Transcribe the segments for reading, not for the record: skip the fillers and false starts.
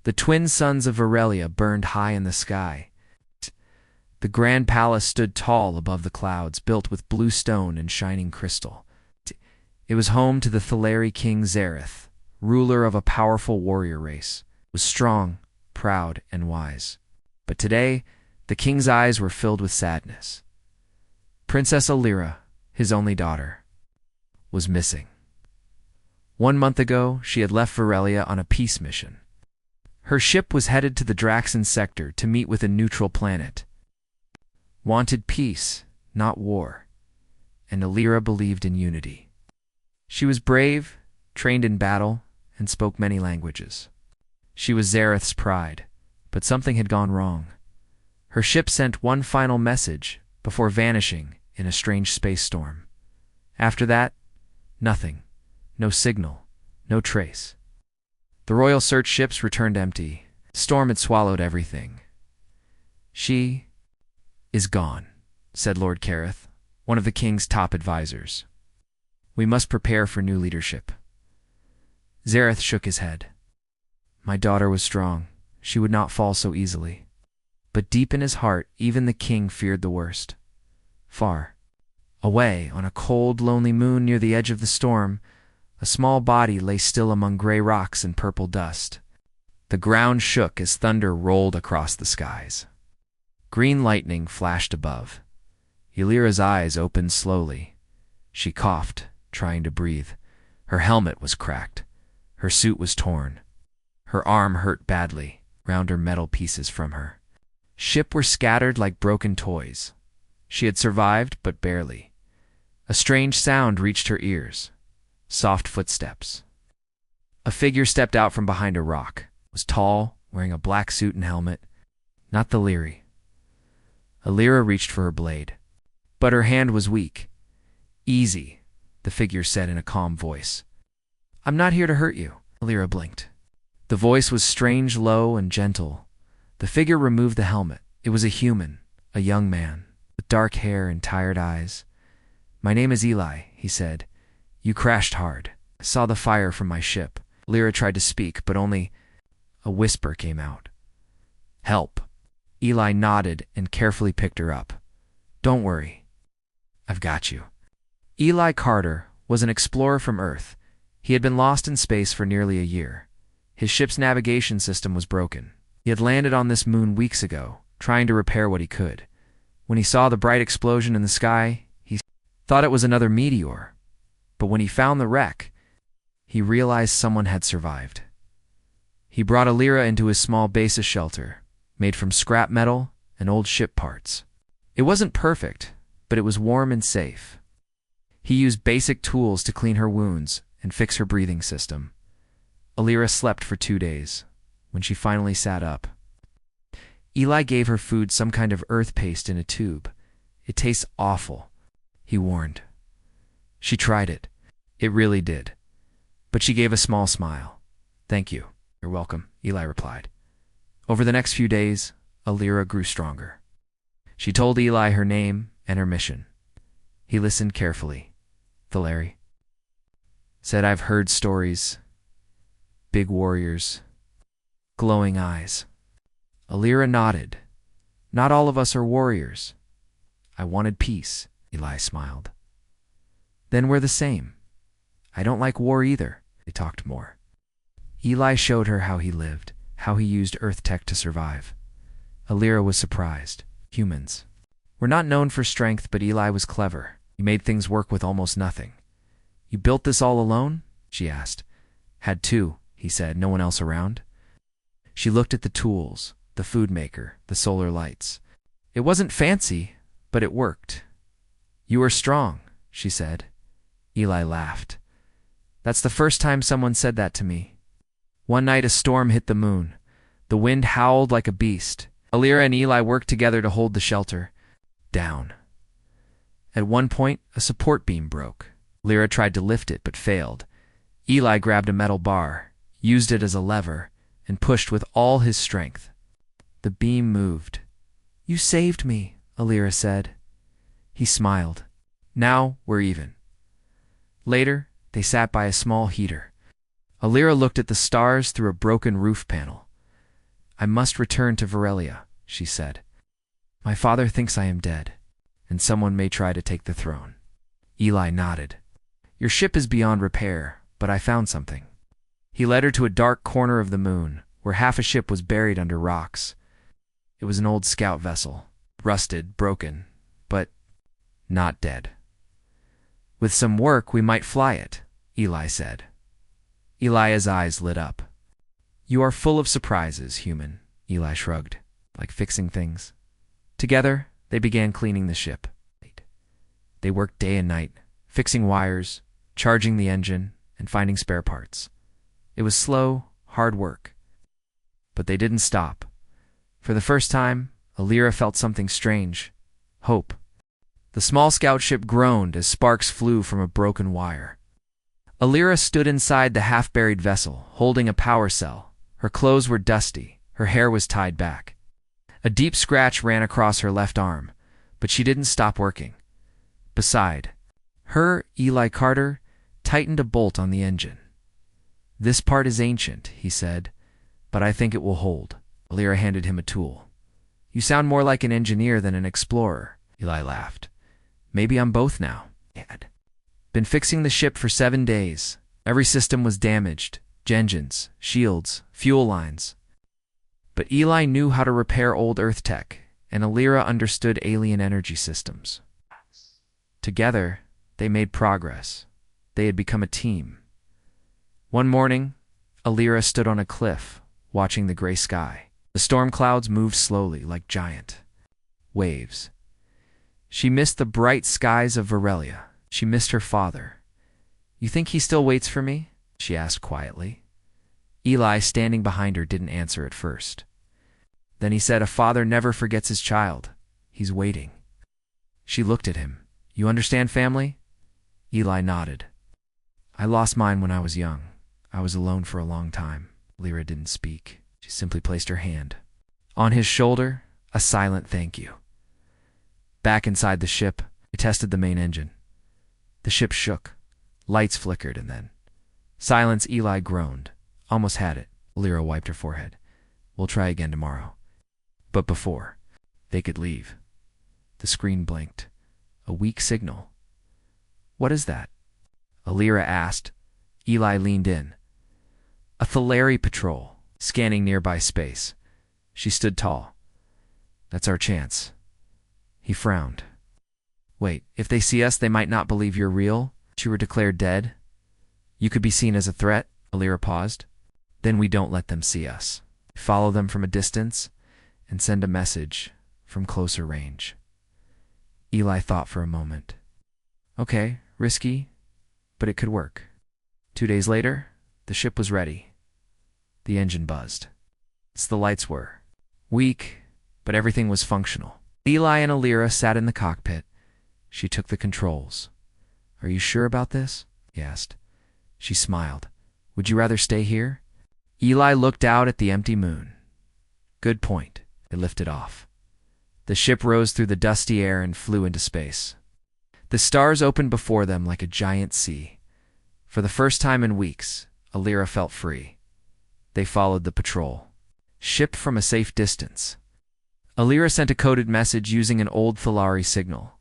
The twin suns of Aurelia burned high in the sky. The grand palace stood tall above the clouds, built with blue stone and shining crystal. It was home to the Thaleri king Zareth, ruler of a powerful warrior race. He was strong, proud, and wise. But today, the king's eyes were filled with sadness. Princess Alira, his only daughter, was missing. 1 month ago, she had left Varelia on a peace mission. Her ship was headed to the Draxan sector to meet with a neutral planet. Wanted peace, not war, and Alira believed in unity. She was brave, trained in battle, and spoke many languages. She was Zareth's pride, but something had gone wrong. Her ship sent one final message before vanishing in a strange space storm. After that, nothing. No signal, no trace. The royal search ships returned empty. The storm had swallowed everything. She is gone, said Lord Kareth, one of the king's top advisors. We must prepare for new leadership. Zareth shook his head. My daughter was strong. She would not fall so easily. But deep in his heart, even the king feared the worst. Far away, on a cold, lonely moon near the edge of the storm, a small body lay still among gray rocks and purple dust. The ground shook as thunder rolled across the skies. Green lightning flashed above. Alira's eyes opened slowly. She coughed, trying to breathe. Her helmet was cracked. Her suit was torn. Her arm hurt badly, rounder metal pieces from her. Ship were scattered like broken toys. She had survived, but barely. A strange sound reached her ears. Soft footsteps. A figure stepped out from behind a rock. It was tall, wearing a black suit and helmet. Not the Leary. Alira reached for her blade. But her hand was weak. Easy, the figure said in a calm voice. I'm not here to hurt you. Alira blinked. The voice was strange, low, and gentle. The figure removed the helmet. It was a human, a young man, with dark hair and tired eyes. My name is Eli, he said. You crashed hard. I saw the fire from my ship. Alira tried to speak, but only a whisper came out. Help. Eli nodded and carefully picked her up. Don't worry. I've got you. Eli Carter was an explorer from Earth. He had been lost in space for nearly a year. His ship's navigation system was broken. He had landed on this moon weeks ago, trying to repair what he could. When he saw the bright explosion in the sky, he thought it was another meteor. But when he found the wreck, he realized someone had survived. He brought Alira into his small base of shelter, made from scrap metal and old ship parts. It wasn't perfect, but it was warm and safe. He used basic tools to clean her wounds and fix her breathing system. Alira slept for 2 days. When she finally sat up, Eli gave her food, some kind of earth paste in a tube. It tastes awful, he warned. She tried it. It really did. But she gave a small smile. Thank you. You're welcome, Eli replied. Over the next few days, Alira grew stronger. She told Eli her name and her mission. He listened carefully. Thaleri said, I've heard stories. Big warriors. Glowing eyes. Alira nodded. Not all of us are warriors. I wanted peace, Eli smiled. Then we're the same. I don't like war either. They talked more. Eli showed her how he lived, how he used Earth tech to survive. Alira was surprised. Humans. We're not known for strength, but Eli was clever. He made things work with almost nothing. You built this all alone? She asked. Had to, he said, no one else around. She looked at the tools, the food maker, the solar lights. It wasn't fancy, but it worked. You are strong, she said. Eli laughed. That's the first time someone said that to me. One night a storm hit the moon. The wind howled like a beast. Alira and Eli worked together to hold the shelter. Down. At one point, a support beam broke. Alira tried to lift it, but failed. Eli grabbed a metal bar, used it as a lever, and pushed with all his strength. The beam moved. You saved me, Alira said. He smiled. Now we're even. Later, they sat by a small heater. Alira looked at the stars through a broken roof panel. I must return to Varelia, she said. My father thinks I am dead, and someone may try to take the throne. Eli nodded. Your ship is beyond repair, but I found something. He led her to a dark corner of the moon, where half a ship was buried under rocks. It was an old scout vessel, rusted, broken, but not dead. With some work, we might fly it, Eli said. Eli's eyes lit up. You are full of surprises, human, Eli shrugged, like fixing things. Together, they began cleaning the ship. They worked day and night, fixing wires, charging the engine, and finding spare parts. It was slow, hard work. But they didn't stop. For the first time, Alira felt something strange. Hope. The small scout ship groaned as sparks flew from a broken wire. Alira stood inside the half-buried vessel, holding a power cell. Her clothes were dusty. Her hair was tied back. A deep scratch ran across her left arm, but she didn't stop working. Beside her, Eli Carter tightened a bolt on the engine. This part is ancient, he said, but I think it will hold. Alira handed him a tool. You sound more like an engineer than an explorer, Eli laughed. Maybe I'm both now. Had been fixing the ship for 7 days. Every system was damaged. Engines, shields, fuel lines. But Eli knew how to repair old Earth tech, and Alira understood alien energy systems. Together, they made progress. They had become a team. One morning, Alira stood on a cliff, watching the gray sky. The storm clouds moved slowly, like giant waves. She missed the bright skies of Varelia. She missed her father. You think he still waits for me? She asked quietly. Eli, standing behind her, didn't answer at first. Then he said, a father never forgets his child. He's waiting. She looked at him. You understand family? Eli nodded. I lost mine when I was young. I was alone for a long time. Alira didn't speak. She simply placed her hand on his shoulder, a silent thank you. Back inside the ship, they tested the main engine. The ship shook. Lights flickered, and then silence. Eli groaned. Almost had it. Alira wiped her forehead. We'll try again tomorrow. But before they could leave, the screen blinked. A weak signal. What is that? Alira asked. Eli leaned in. A Thaleri patrol, scanning nearby space. She stood tall. That's our chance. He frowned. Wait, if they see us, they might not believe you're real? You were declared dead? You could be seen as a threat? Alira paused. Then we don't let them see us. Follow them from a distance and send a message from closer range. Eli thought for a moment. Okay, risky, but it could work. 2 days later, the ship was ready. The engine buzzed. The lights were weak, but everything was functional. Eli and Alira sat in the cockpit. She took the controls. Are you sure about this? He asked. She smiled. Would you rather stay here? Eli looked out at the empty moon. Good point. They lifted off. The ship rose through the dusty air and flew into space. The stars opened before them like a giant sea. For the first time in weeks, Alira felt free. They followed the patrol ship from a safe distance. Alira sent a coded message using an old Thaleri signal.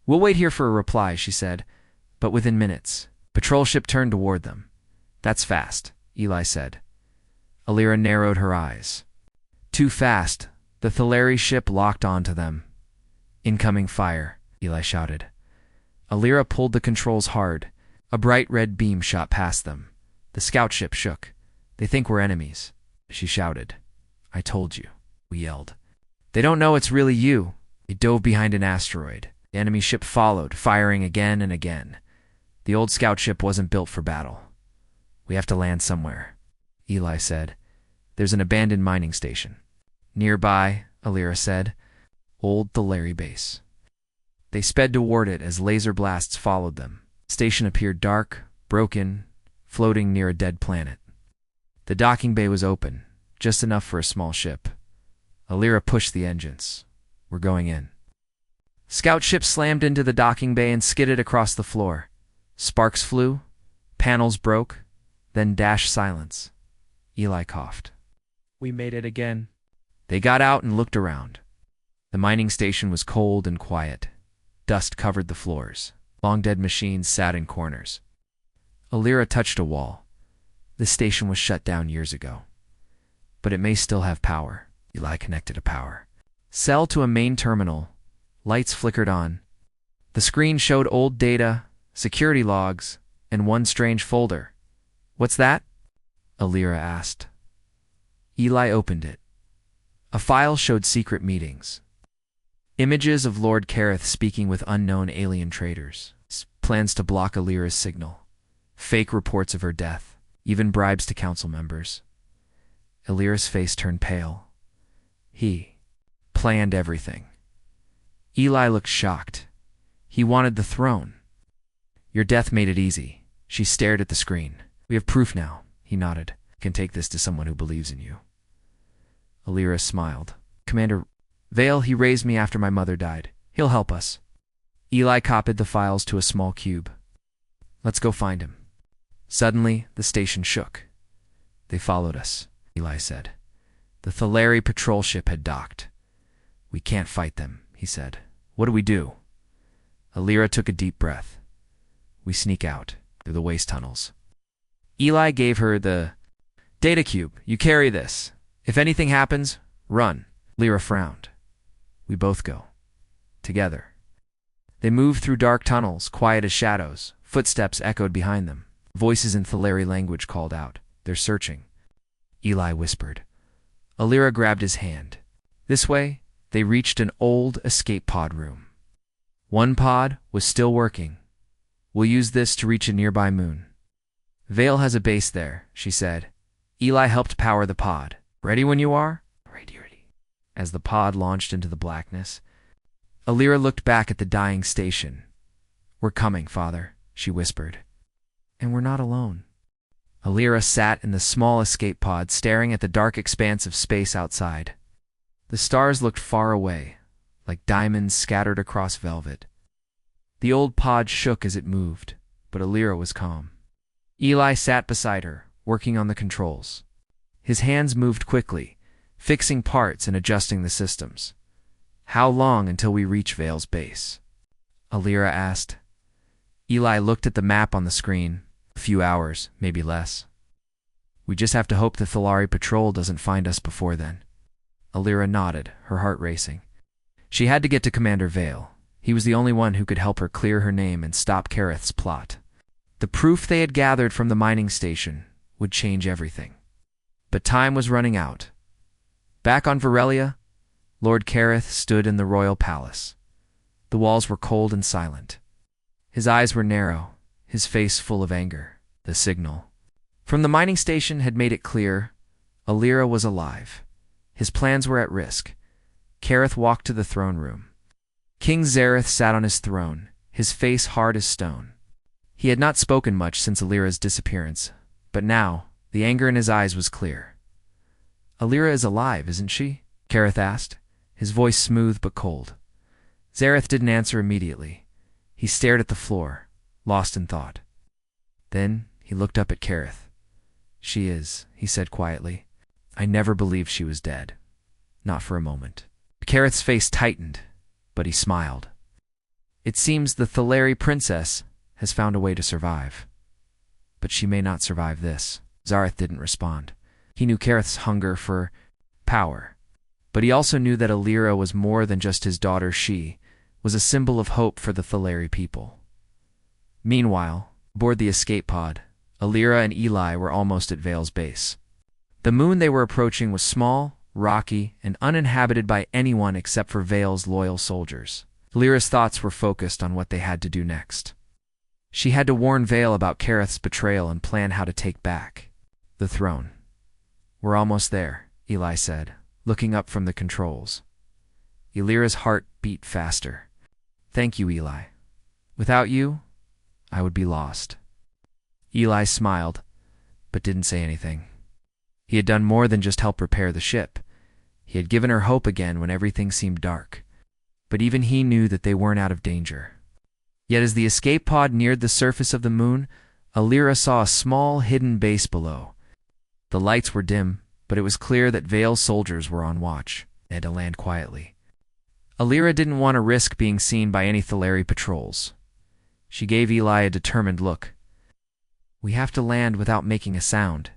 We'll wait here for a reply, she said, but within minutes, patrol ship turned toward them. That's fast, Eli said. Alira narrowed her eyes. Too fast. The Thaleri ship locked onto them. Incoming fire, Eli shouted. Alira pulled the controls hard. A bright red beam shot past them. The scout ship shook. They think we're enemies, she shouted. I told you, we yelled. They don't know it's really you. They dove behind an asteroid. The enemy ship followed, firing again and again. The old scout ship wasn't built for battle. We have to land somewhere, Eli said. There's an abandoned mining station. Nearby, Alira said. Old Thaleri base. They sped toward it as laser blasts followed them. The station appeared dark, broken, floating near a dead planet. The docking bay was open, just enough for a small ship. Alira pushed the engines. We're going in. Scout ship slammed into the docking bay and skidded across the floor. Sparks flew, panels broke, then dashed silence. Eli coughed. We made it again. They got out and looked around. The mining station was cold and quiet. Dust covered the floors. Long-dead machines sat in corners. Alira touched a wall. This station was shut down years ago. But it may still have power. Eli connected a power cell to a main terminal. Lights flickered on. The screen showed old data, security logs, and one strange folder. "What's that?" Alira asked. Eli opened it. A file showed secret meetings. Images of Lord Kareth speaking with unknown alien traders. Plans to block Alira's signal. Fake reports of her death. Even bribes to council members. Alira's face turned pale. He planned everything. Eli looked shocked. He wanted the throne. "Your death made it easy." She stared at the screen. "We have proof now." He nodded. "Can take this to someone who believes in you." Alira smiled. "Commander Vale, he raised me after my mother died. He'll help us." Eli copied the files to a small cube. "Let's go find him." Suddenly, the station shook. "They followed us," Eli said. "The Thaleri patrol ship had docked." "We can't fight them," he said. "What do we do?" Alira took a deep breath. "We sneak out through the waste tunnels." Eli gave her the data cube. "You carry this. If anything happens, run." Alira frowned. "We both go. Together." They moved through dark tunnels, quiet as shadows. Footsteps echoed behind them. Voices in Thaleri language called out. "They're searching." Eli whispered. Alira grabbed his hand. This way, they reached an old escape pod room. One pod was still working. "We'll use this to reach a nearby moon." "Vale has a base there," she said. Eli helped power the pod. "Ready when you are?" "Ready." As the pod launched into the blackness, Alira looked back at the dying station. "We're coming, Father," she whispered. "And we're not alone." Alira sat in the small escape pod, staring at the dark expanse of space outside. The stars looked far away, like diamonds scattered across velvet. The old pod shook as it moved, but Alira was calm. Eli sat beside her, working on the controls. His hands moved quickly, fixing parts and adjusting the systems. "How long until we reach Vale's base?" Alira asked. Eli looked at the map on the screen. "A few hours, maybe less. We just have to hope the Thaleri patrol doesn't find us before then." Alira nodded, her heart racing. She had to get to Commander Vale. He was the only one who could help her clear her name and stop Kareth's plot. The proof they had gathered from the mining station would change everything. But time was running out. Back on Varelia, Lord Kareth stood in the royal palace. The walls were cold and silent. His eyes were narrow, his face full of anger. The signal from the mining station had made it clear Alira was alive. His plans were at risk. Kareth walked to the throne room. King Zareth sat on his throne, his face hard as stone. He had not spoken much since Alira's disappearance, but now the anger in his eyes was clear. "Alira is alive, isn't she?" Kareth asked, his voice smooth but cold. Zareth didn't answer immediately. He stared at the floor, lost in thought. Then he looked up at Kareth. "She is," he said quietly. "I never believed she was dead. Not for a moment." Kareth's face tightened, but he smiled. "It seems the Thaleri princess has found a way to survive. But she may not survive this." Zareth didn't respond. He knew Kareth's hunger for power. But he also knew that Alira was more than just his daughter. She was a symbol of hope for the Thaleri people. Meanwhile, aboard the escape pod, Alira and Eli were almost at Vale's base. The moon they were approaching was small, rocky, and uninhabited by anyone except for Vale's loyal soldiers. Alira's thoughts were focused on what they had to do next. She had to warn Vale about Kareth's betrayal and plan how to take back the throne. "We're almost there," Eli said, looking up from the controls. Alira's heart beat faster. "Thank you, Eli. Without you, I would be lost." Eli smiled, but didn't say anything. He had done more than just help repair the ship. He had given her hope again when everything seemed dark. But even he knew that they weren't out of danger. Yet as the escape pod neared the surface of the moon, Alira saw a small, hidden base below. The lights were dim, but it was clear that Vale's soldiers were on watch. They had to land quietly. Alira didn't want to risk being seen by any Thaleri patrols. She gave Eli a determined look. "We have to land without making a sound."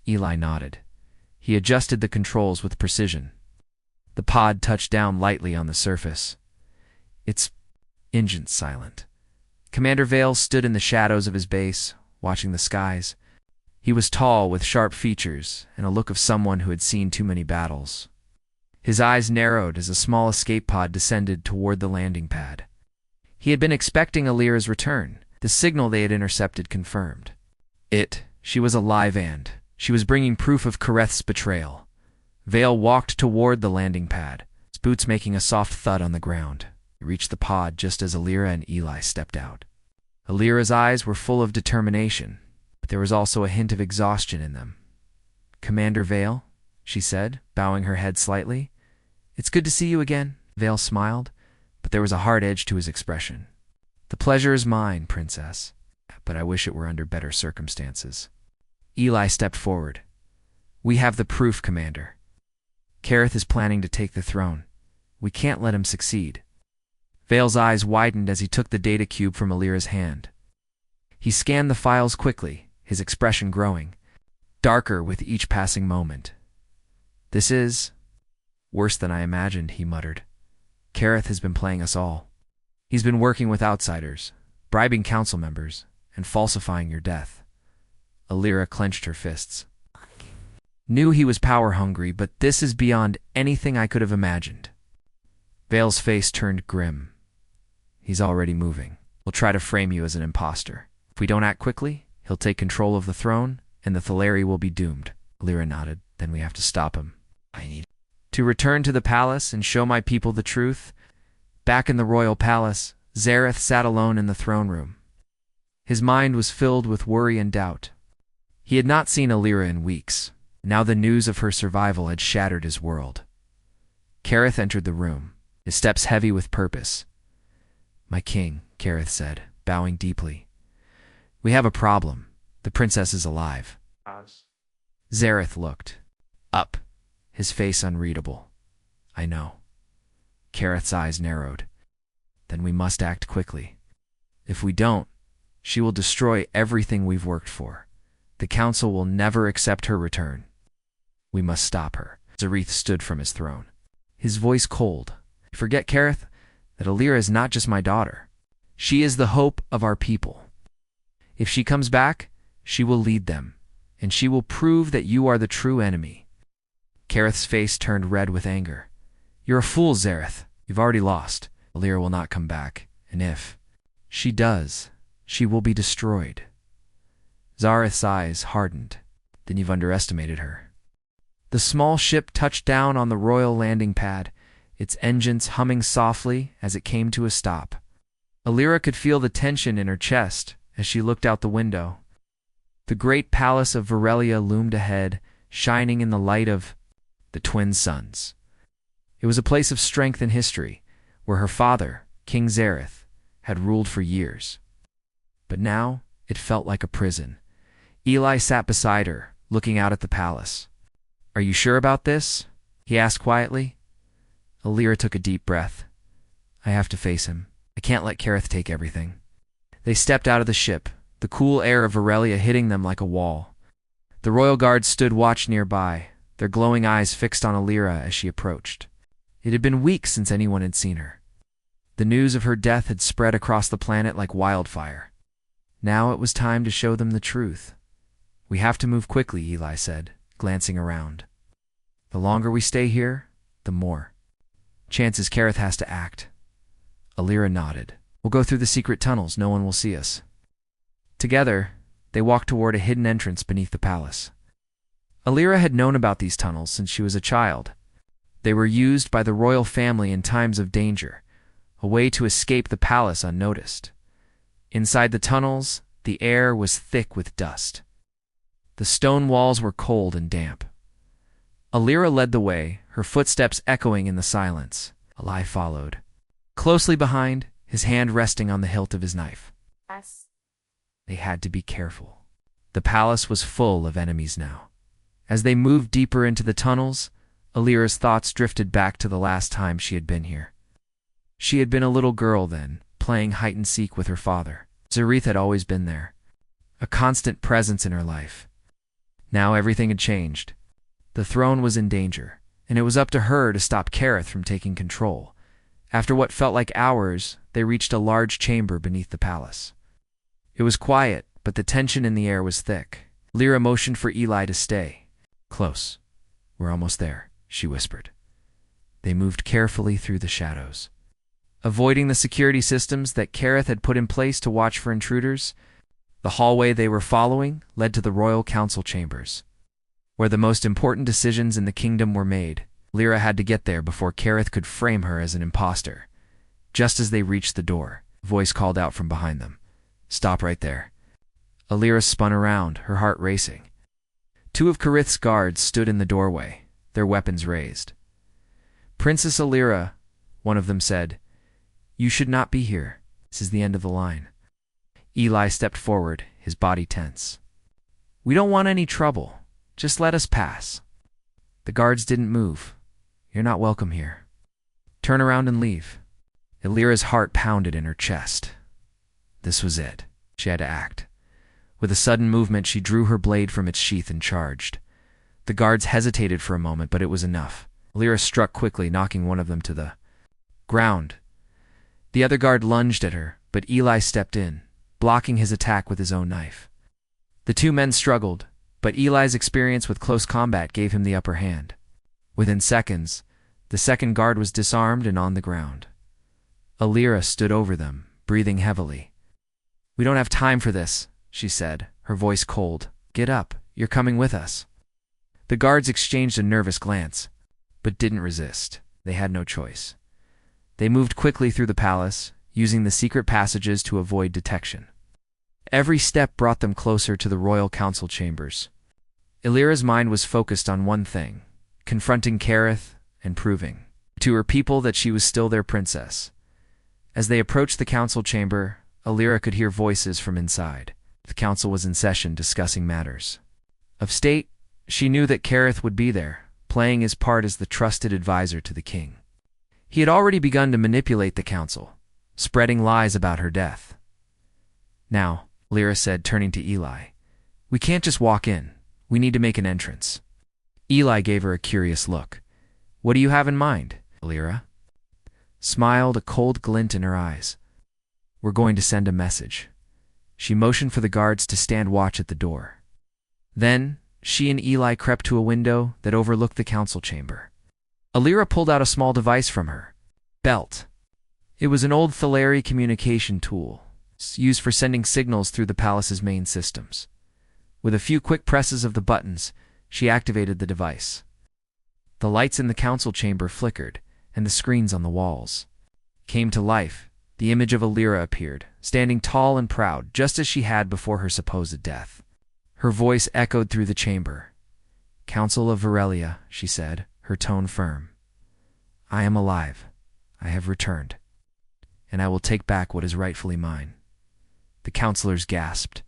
Eli nodded. He adjusted the controls with precision. The pod touched down lightly on the surface. Its engines silent. Commander Vale stood in the shadows of his base, watching the skies. He was tall, with sharp features, and a look of someone who had seen too many battles. His eyes narrowed as a small escape pod descended toward the landing pad. He had been expecting Alira's return. The signal they had intercepted confirmed. She was alive, and she was bringing proof of Kareth's betrayal. Vale walked toward the landing pad, his boots making a soft thud on the ground. He reached the pod just as Alira and Eli stepped out. Alira's eyes were full of determination, but there was also a hint of exhaustion in them. "Commander Vale," she said, bowing her head slightly. "It's good to see you again." Vale smiled, but there was a hard edge to his expression. "The pleasure is mine, Princess, but I wish it were under better circumstances." Eli stepped forward. "We have the proof, Commander. Kareth is planning to take the throne. We can't let him succeed." Vale's eyes widened as he took the data cube from Alira's hand. He scanned the files quickly, his expression growing, darker with each passing moment. "This is worse than I imagined," he muttered. "Kareth has been playing us all. He's been working with outsiders, bribing council members, and falsifying your death." Alira clenched her fists. "Knew he was power-hungry, but this is beyond anything I could have imagined." Vale's face turned grim. "He's already moving. We'll try to frame you as an imposter. If we don't act quickly, he'll take control of the throne, and the Thaleri will be doomed." Alira nodded. "Then we have to stop him. I need to return to the palace and show my people the truth." Back in the royal palace, Zareth sat alone in the throne room. His mind was filled with worry and doubt. He had not seen Alira in weeks. Now the news of her survival had shattered his world. Kareth entered the room, his steps heavy with purpose. "My king," Kareth said, bowing deeply. "We have a problem. The princess is alive." Zareth looked up, his face unreadable. "I know." Kareth's eyes narrowed. "Then we must act quickly. If we don't, she will destroy everything we've worked for. The council will never accept her return. We must stop her." Zareth stood from his throne, his voice cold. "Forget, Kareth, that Alira is not just my daughter. She is the hope of our people. If she comes back, she will lead them, and she will prove that you are the true enemy." Kareth's face turned red with anger. "You're a fool, Zareth. You've already lost. Alira will not come back, and if she does, she will be destroyed." Zareth's eyes hardened. "Then you've underestimated her." The small ship touched down on the royal landing pad, its engines humming softly as it came to a stop. Alira could feel the tension in her chest as she looked out the window. The great palace of Varelia loomed ahead, shining in the light of the twin suns. It was a place of strength and history, where her father, King Zareth, had ruled for years. But now it felt like a prison. Eli sat beside her, looking out at the palace. "Are you sure about this?" he asked quietly. Alira took a deep breath. "I have to face him. I can't let Kareth take everything." They stepped out of the ship, the cool air of Varelia hitting them like a wall. The royal guards stood watch nearby, their glowing eyes fixed on Alira as she approached. It had been weeks since anyone had seen her. The news of her death had spread across the planet like wildfire. Now it was time to show them the truth. "We have to move quickly," Eli said, glancing around. "The longer we stay here, the more chances Kareth has to act." Alira nodded. "We'll go through the secret tunnels. No one will see us." Together, they walked toward a hidden entrance beneath the palace. Alira had known about these tunnels since she was a child. They were used by the royal family in times of danger, a way to escape the palace unnoticed. Inside the tunnels, the air was thick with dust. The stone walls were cold and damp. Alira led the way, her footsteps echoing in the silence. Eli followed, closely behind, his hand resting on the hilt of his knife. They had to be careful. The palace was full of enemies now. As they moved deeper into the tunnels, Alira's thoughts drifted back to the last time she had been here. She had been a little girl then, playing hide-and-seek with her father. Zareth had always been there, a constant presence in her life. Now everything had changed. The throne was in danger, and it was up to her to stop Kareth from taking control. After what felt like hours, they reached a large chamber beneath the palace. It was quiet, but the tension in the air was thick. Alira motioned for Eli to stay. "Close. We're almost there," she whispered. They moved carefully through the shadows. Avoiding the security systems that Kareth had put in place to watch for intruders, the hallway they were following led to the royal council chambers, where the most important decisions in the kingdom were made. Alira had to get there before Kareth could frame her as an imposter. Just as they reached the door, a voice called out from behind them, "Stop right there." Alira spun around, her heart racing. Two of Kareth's guards stood in the doorway, their weapons raised. "Princess Alira," one of them said, "you should not be here. This is the end of the line." Eli stepped forward, his body tense. "We don't want any trouble. Just let us pass." The guards didn't move. "You're not welcome here. Turn around and leave." Alira's heart pounded in her chest. This was it. She had to act. With a sudden movement, she drew her blade from its sheath and charged. The guards hesitated for a moment, but it was enough. Alira struck quickly, knocking one of them to the ground. The other guard lunged at her, but Eli stepped in, blocking his attack with his own knife. The two men struggled, but Eli's experience with close combat gave him the upper hand. Within seconds, the second guard was disarmed and on the ground. Alira stood over them, breathing heavily. "We don't have time for this," she said, her voice cold. "Get up, you're coming with us." The guards exchanged a nervous glance, but didn't resist. They had no choice. They moved quickly through the palace, using the secret passages to avoid detection. Every step brought them closer to the royal council chambers. Alira's mind was focused on one thing: confronting Kareth and proving to her people that she was still their princess. As they approached the council chamber, Alira could hear voices from inside. The council was in session discussing matters of state. She knew that Kareth would be there, playing his part as the trusted advisor to the king. He had already begun to manipulate the council, spreading lies about her death. "Now," Alira said, turning to Eli, "we can't just walk in. We need to make an entrance." Eli gave her a curious look. "What do you have in mind?" Alira smiled, a cold glint in her eyes. "We're going to send a message." She motioned for the guards to stand watch at the door. Then, she and Eli crept to a window that overlooked the council chamber. Alira pulled out a small device from her belt. It was an old Thaleri communication tool, used for sending signals through the palace's main systems. With a few quick presses of the buttons, she activated the device. The lights in the council chamber flickered, and the screens on the walls came to life. The image of Alira appeared, standing tall and proud, just as she had before her supposed death. Her voice echoed through the chamber. "Council of Varelia," she said, her tone firm. "I am alive. I have returned. And I will take back what is rightfully mine." The councilors gasped.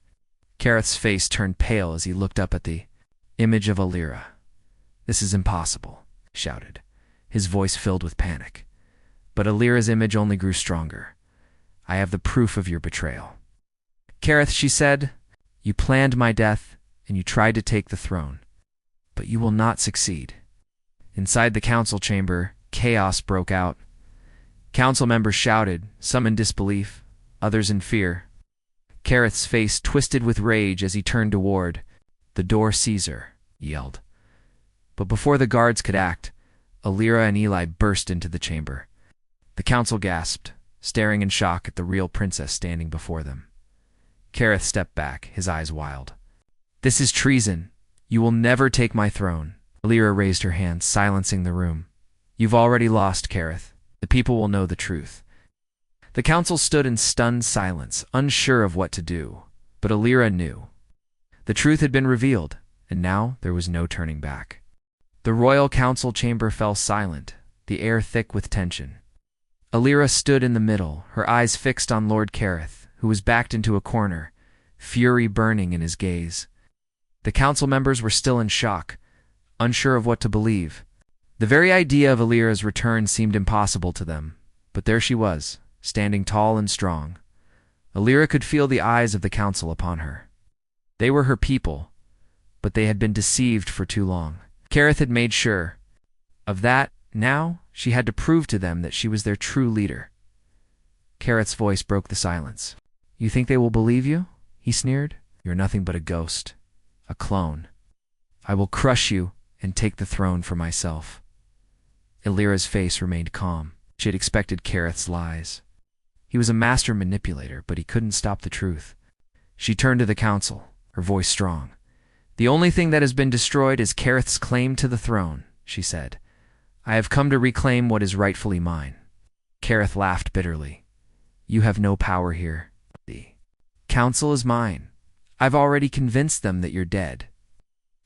Kareth's face turned pale as he looked up at the image of Alira. "This is impossible," he shouted, his voice filled with panic. But Alira's image only grew stronger. "I have the proof of your betrayal." "Kareth," she said, "you planned my death, and you tried to take the throne. But you will not succeed." Inside the council chamber, chaos broke out. Council members shouted, some in disbelief, others in fear. Kareth's face twisted with rage as he turned toward the door. "Caesar," he yelled. But before the guards could act, Alira and Eli burst into the chamber. The council gasped, staring in shock at the real princess standing before them. Kareth stepped back, his eyes wild. "This is treason. You will never take my throne." Alira raised her hand, silencing the room. "You've already lost, Kareth. The people will know the truth." The council stood in stunned silence, unsure of what to do. But Alira knew. The truth had been revealed, and now there was no turning back. The royal council chamber fell silent, the air thick with tension. Alira stood in the middle, her eyes fixed on Lord Kareth, who was backed into a corner, fury burning in his gaze. The council members were still in shock, unsure of what to believe. The very idea of Alira's return seemed impossible to them, but there she was, standing tall and strong. Alira could feel the eyes of the council upon her. They were her people, but they had been deceived for too long. Kareth had made sure of that. Now she had to prove to them that she was their true leader. Kareth's voice broke the silence. "You think they will believe you?" he sneered. "You're nothing but a ghost, a clone. I will crush you and take the throne for myself." Alira's face remained calm. She had expected Kareth's lies. He was a master manipulator, but he couldn't stop the truth. She turned to the council, her voice strong. "The only thing that has been destroyed is Kareth's claim to the throne," she said. "I have come to reclaim what is rightfully mine." Kareth laughed bitterly. "You have no power here. The council is mine. I've already convinced them that you're dead.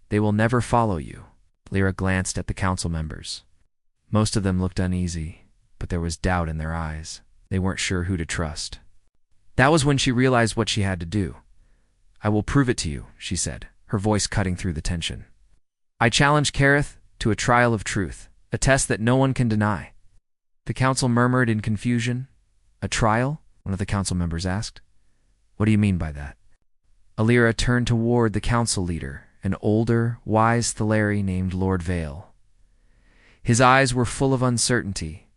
They will never follow you." Alira glanced at the council members. Most of them looked uneasy, but there was doubt in their eyes. They weren't sure who to trust. That was when she realized what she had to do. "I will prove it to you," she said, her voice cutting through the tension. "I challenge Kareth to a trial of truth, a test that no one can deny." The council murmured in confusion. "A trial?" one of the council members asked. "What do you mean by that?" Alira turned toward the council leader, an older, wise Thaleri named Lord Vale. His eyes were full of uncertainty,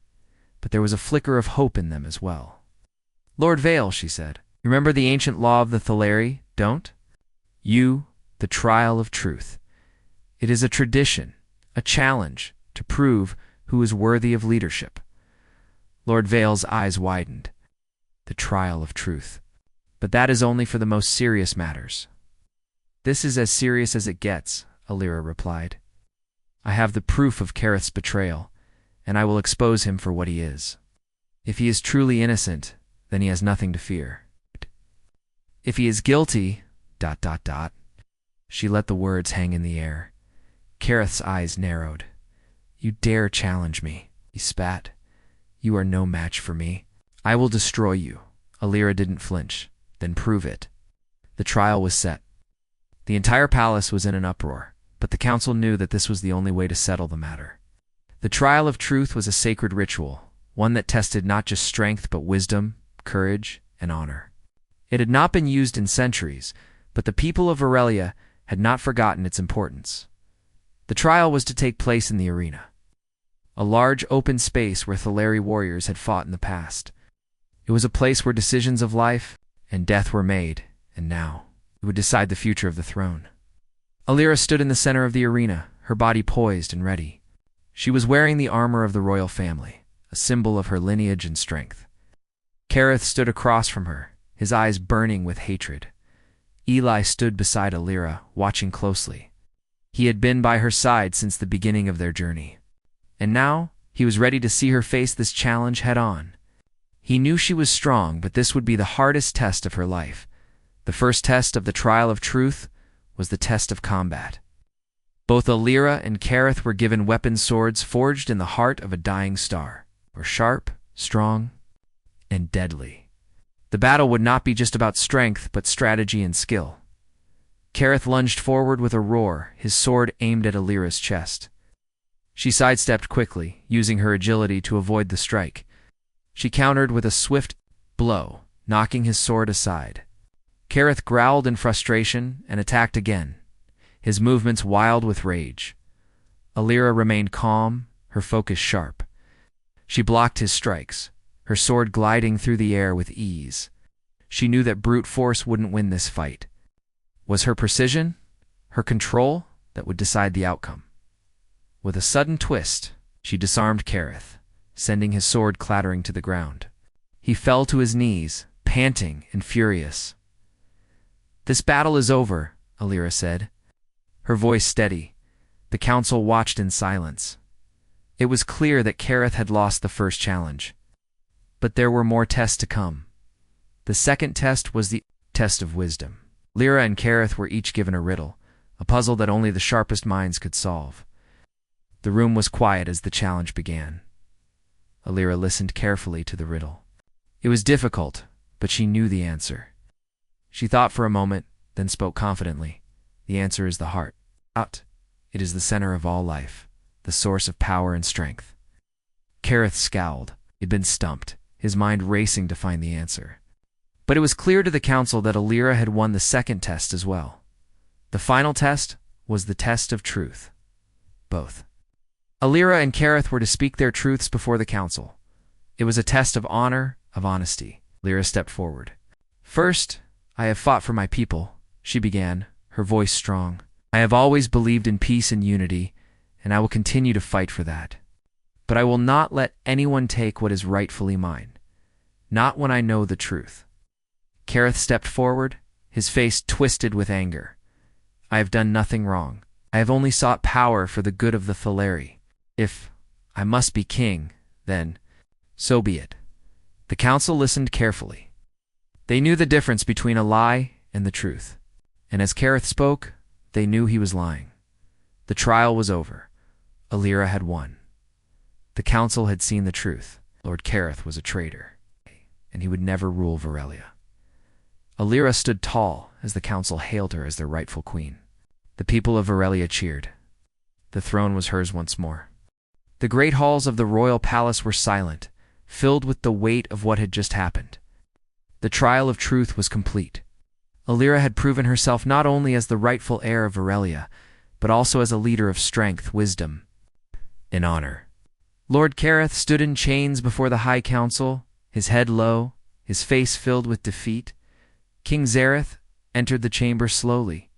but there was a flicker of hope in them as well. "Lord Vale," she said, "you remember the ancient law of the Thaleri, don't? The trial of truth. It is a tradition, a challenge, to prove who is worthy of leadership." Lord Vale's eyes widened. "The trial of truth. But that is only for the most serious matters." "This is as serious as it gets," Alira replied. "I have the proof of Kareth's betrayal, and I will expose him for what he is. If he is truly innocent, then he has nothing to fear. If he is guilty, ... She let the words hang in the air. Kareth's eyes narrowed. "You dare challenge me," he spat. "You are no match for me. I will destroy you." Alira didn't flinch. "Then prove it." The trial was set. The entire palace was in an uproar, but the council knew that this was the only way to settle the matter. The trial of truth was a sacred ritual, one that tested not just strength but wisdom, courage, and honor. It had not been used in centuries, but the people of Aurelia had not forgotten its importance. The trial was to take place in the arena, a large open space where Thaleri warriors had fought in the past. It was a place where decisions of life and death were made, and now it would decide the future of the throne. Alira stood in the center of the arena, her body poised and ready. She was wearing the armor of the royal family, a symbol of her lineage and strength. Kareth stood across from her, his eyes burning with hatred. Eli stood beside Alira, watching closely. He had been by her side since the beginning of their journey. And now he was ready to see her face this challenge head-on. He knew she was strong, but this would be the hardest test of her life. The first test of the trial of truth was the test of combat. Both Alira and Kareth were given weapon swords forged in the heart of a dying star, were sharp, strong, and deadly. The battle would not be just about strength, but strategy and skill. Kareth lunged forward with a roar, his sword aimed at Alira's chest. She sidestepped quickly, using her agility to avoid the strike. She countered with a swift blow, knocking his sword aside. Kareth growled in frustration and attacked again, his movements wild with rage. Alira remained calm, her focus sharp. She blocked his strikes, her sword gliding through the air with ease. She knew that brute force wouldn't win this fight. Was her precision, her control, that would decide the outcome. With a sudden twist, she disarmed Kareth, sending his sword clattering to the ground. He fell to his knees, panting and furious. "This battle is over," Alira said, her voice steady. The council watched in silence. It was clear that Kareth had lost the first challenge. But there were more tests to come. The second test was the test of wisdom. Alira and Kareth were each given a riddle, a puzzle that only the sharpest minds could solve. The room was quiet as the challenge began. Alira listened carefully to the riddle. It was difficult, but she knew the answer. She thought for a moment, then spoke confidently. "The answer is the heart." It is the center of all life, the source of power and strength. Kareth scowled. He'd been stumped, his mind racing to find the answer. But it was clear to the council that Alira had won the second test as well. The final test was the test of truth. Both Alira and Kareth were to speak their truths before the council. It was a test of honor, of honesty. Alira stepped forward. "First, I have fought for my people," she began, her voice strong. "I have always believed in peace and unity, and I will continue to fight for that. But I will not let anyone take what is rightfully mine. Not when I know the truth." Kareth stepped forward, his face twisted with anger. "I have done nothing wrong. I have only sought power for the good of the Thaleri. If I must be king, then so be it." The council listened carefully. They knew the difference between a lie and the truth. And as Kareth spoke, they knew he was lying. The trial was over. Alira had won. The council had seen the truth. Lord Kareth was a traitor, and he would never rule Varelia. Alira stood tall as the council hailed her as their rightful queen. The people of Varelia cheered. The throne was hers once more. The great halls of the royal palace were silent, filled with the weight of what had just happened. The trial of truth was complete. Alira had proven herself not only as the rightful heir of Varelia, but also as a leader of strength, wisdom, and honor. Lord Kareth stood in chains before the High Council, his head low, his face filled with defeat. King Zareth entered the chamber slowly.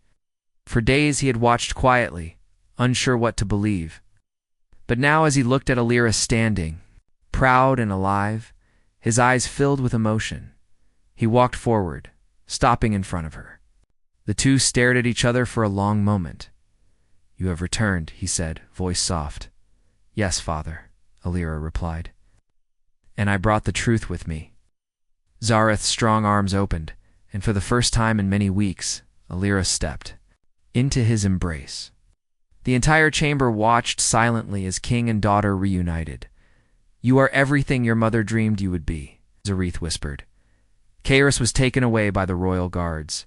For days he had watched quietly, unsure what to believe. But now as he looked at Alira standing, proud and alive, his eyes filled with emotion, he walked forward, stopping in front of her. The two stared at each other for a long moment. "You have returned," he said, voice soft. "Yes, father," Alira replied. "And I brought the truth with me." Zareth's strong arms opened, and for the first time in many weeks, Alira stepped into his embrace. The entire chamber watched silently as king and daughter reunited. "You are everything your mother dreamed you would be," Zareth whispered. Kareth was taken away by the royal guards.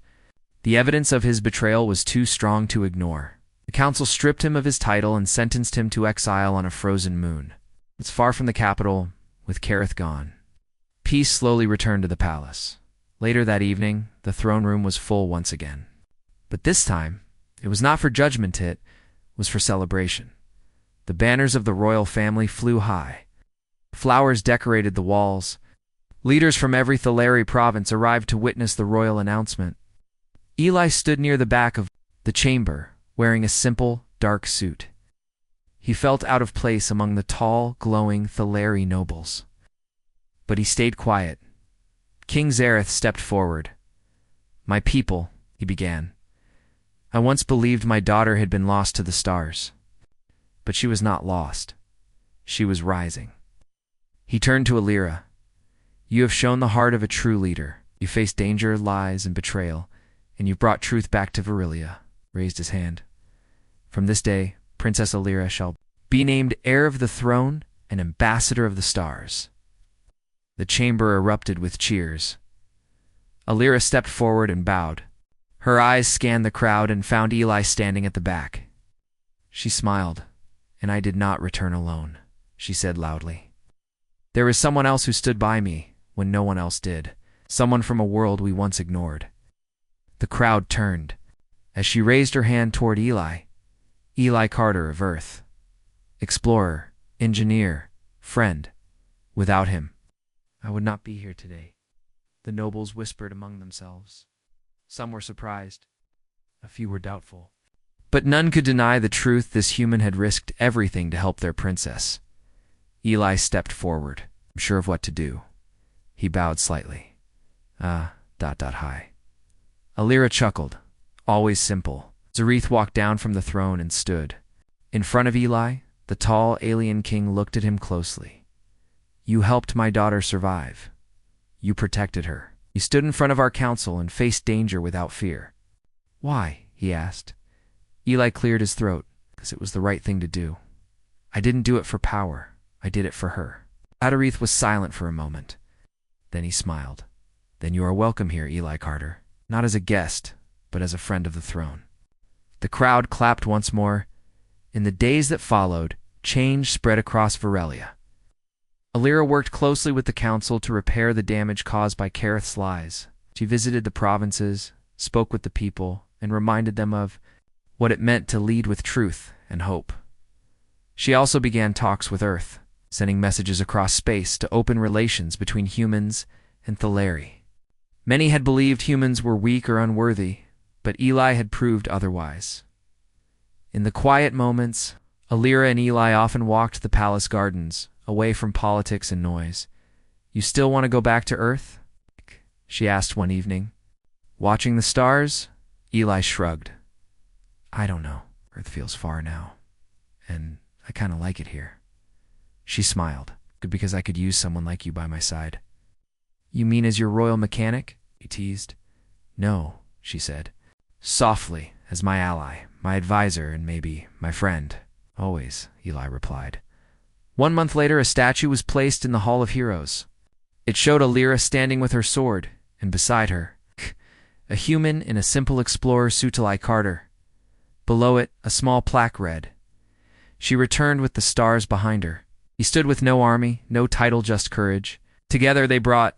The evidence of his betrayal was too strong to ignore. The council stripped him of his title and sentenced him to exile on a frozen moon. It's far from the capital, with Kareth gone. Peace slowly returned to the palace. Later that evening, the throne room was full once again. But this time, it was not for judgment, it was for celebration. The banners of the royal family flew high. Flowers decorated the walls. Leaders from every Thaleri province arrived to witness the royal announcement. Eli stood near the back of the chamber, wearing a simple, dark suit. He felt out of place among the tall, glowing Thaleri nobles. But he stayed quiet. King Zareth stepped forward. "My people," he began. "I once believed my daughter had been lost to the stars. But she was not lost. She was rising." He turned to Alira. "You have shown the heart of a true leader. You faced danger, lies, and betrayal, and you've brought truth back to Varelia," raised his hand. "From this day, Princess Alira shall be named heir of the throne and ambassador of the stars." The chamber erupted with cheers. Alira stepped forward and bowed. Her eyes scanned the crowd and found Eli standing at the back. She smiled. "And I did not return alone," she said loudly. "There was someone else who stood by me when no one else did, someone from a world we once ignored." The crowd turned. As she raised her hand toward Eli Carter of Earth. Explorer, engineer, friend. Without him, I would not be here today. The nobles whispered among themselves. Some were surprised. A few were doubtful. But none could deny the truth this human had risked everything to help their princess. Eli stepped forward, sure of what to do. He bowed slightly. Hi. Alira chuckled. Always simple. Zareth walked down from the throne and stood. In front of Eli, the tall alien king looked at him closely. "You helped my daughter survive. You protected her. You stood in front of our council and faced danger without fear." "Why?" he asked. Eli cleared his throat, because it was the right thing to do. "I didn't do it for power. I did it for her." Adareth was silent for a moment. Then he smiled. "Then you are welcome here, Eli Carter. Not as a guest, but as a friend of the throne." The crowd clapped once more. In the days that followed, change spread across Varelia. Alira worked closely with the council to repair the damage caused by Kareth's lies. She visited the provinces, spoke with the people, and reminded them of what it meant to lead with truth and hope. She also began talks with Earth, sending messages across space to open relations between humans and Theleri. Many had believed humans were weak or unworthy, but Eli had proved otherwise. In the quiet moments, Alira and Eli often walked the palace gardens, away from politics and noise. "You still want to go back to Earth?" she asked one evening. Watching the stars, Eli shrugged. "I don't know. Earth feels far now, and I kind of like it here." She smiled. "Good, because I could use someone like you by my side." "You mean as your royal mechanic?" he teased. "No," she said, softly, "as my ally, my advisor, and maybe my friend." "Always," Eli replied. 1 month later, a statue was placed in the Hall of Heroes. It showed Alira standing with her sword, and beside her, a human in a simple explorer suit to like Carter. Below it, a small plaque read, "She returned with the stars behind her." He stood with no army, no title, just courage. Together they brought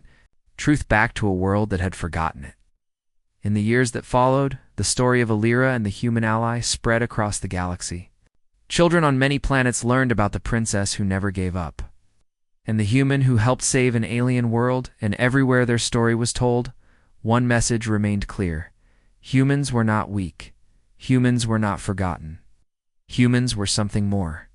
truth back to a world that had forgotten it. In the years that followed, the story of Alira and the human ally spread across the galaxy. Children on many planets learned about the princess who never gave up, and the human who helped save an alien world, and everywhere their story was told, one message remained clear. Humans were not weak. Humans were not forgotten. Humans were something more.